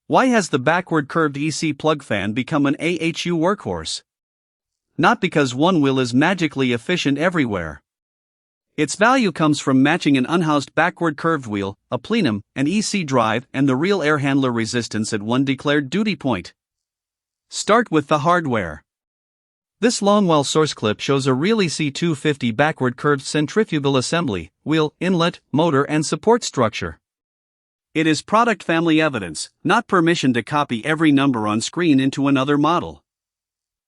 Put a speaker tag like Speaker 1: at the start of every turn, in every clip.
Speaker 1: Why has the backward curved EC plug fan become an AHU workhorse? Not because one wheel is magically efficient everywhere. Its value comes from matching an unhoused backward curved wheel, a plenum, an EC drive, and the real air handler resistance at one declared duty point. Start with the hardware. This Longwell source clip shows a real EC250 backward curved centrifugal assembly, wheel, inlet, motor, and support structure. It is product family evidence, not permission to copy every number on screen into another model.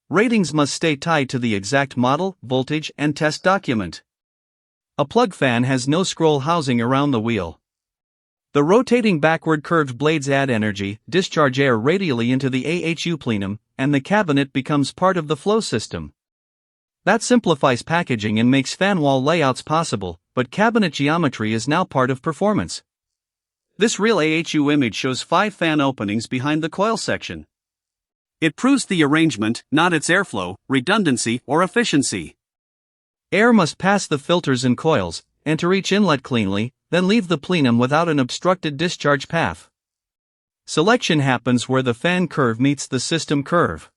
Speaker 1: Ratings must stay tied to the exact model, voltage, and test document. A plug fan has no scroll housing around the wheel. The rotating backward curved blades add energy, discharge air radially into the AHU plenum, and the cabinet becomes part of the flow system. That simplifies packaging and makes fan wall layouts possible, but cabinet geometry is now part of performance. This real AHU image shows 5 fan openings behind the coil section. It proves the arrangement, not its airflow, redundancy, or efficiency. Air must pass the filters and coils, enter each inlet cleanly, then leave the plenum without an obstructed discharge path. Selection happens where the fan curve meets the system curve.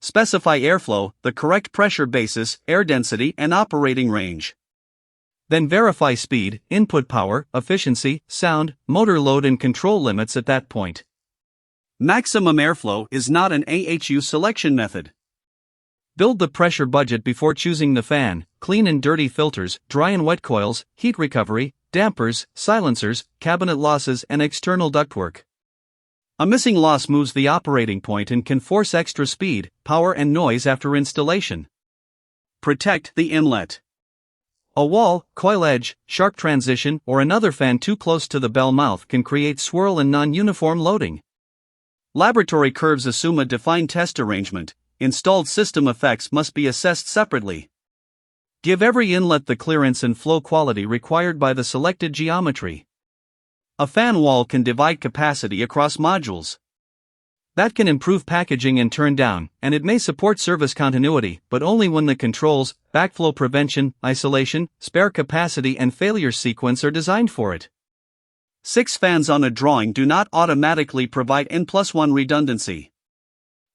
Speaker 1: Specify airflow, the correct pressure basis, air density, and operating range. Then verify speed, input power, efficiency, sound, motor load, and control limits at that point. Maximum airflow is not an AHU selection method. Build the pressure budget before choosing the fan. Clean and dirty filters, dry and wet coils, heat recovery, dampers, silencers, cabinet losses, and external ductwork. A missing loss moves the operating point and can force extra speed, power, and noise after installation. Protect the inlet. A wall, coil edge, sharp transition, or another fan too close to the bell mouth can create swirl and non-uniform loading. Laboratory curves assume a defined test arrangement. Installed system effects must be assessed separately. Give every inlet the clearance and flow quality required by the selected geometry. A fan wall can divide capacity across modules. That can improve packaging and turn down, and it may support service continuity, but only when the controls, backflow prevention, isolation, spare capacity, and failure sequence are designed for it. 6 fans on a drawing do not automatically provide N+1 redundancy.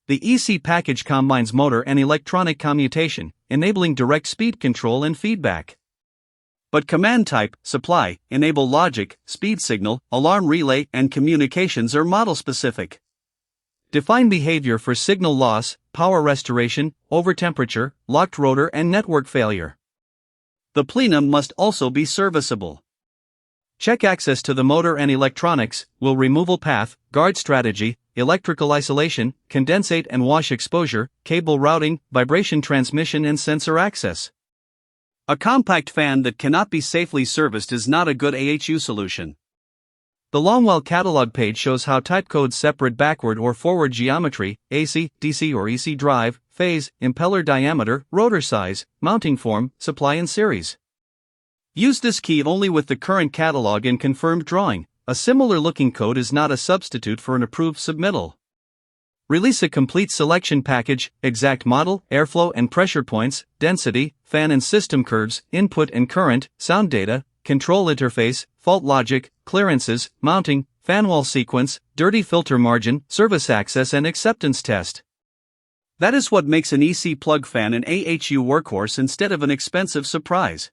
Speaker 1: The EC package combines motor and electronic commutation, enabling direct speed control and feedback. But command type, supply, enable logic, speed signal, alarm relay, and communications are model specific. Define behavior for signal loss, power restoration, overtemperature, locked rotor, and network failure. The plenum must also be serviceable. Check access to the motor and electronics, wheel removal path, guard strategy, electrical isolation, condensate and wash exposure, cable routing, vibration transmission, and sensor access. A compact fan that cannot be safely serviced is not a good AHU solution. The Longwell catalog page shows how typecodes separate backward or forward geometry, AC, DC or EC drive, phase, impeller diameter, rotor size, mounting form, supply and series. Use this key only with the current catalog and confirmed drawing. A similar looking code is not a substitute for an approved submittal. Release a complete selection package, exact model, airflow and pressure points, density, fan and system curves, input and current, sound data, control interface, fault logic, clearances, mounting, fan wall sequence, dirty filter margin, service access and acceptance test. That is what makes an EC plug fan an AHU workhorse instead of an expensive surprise.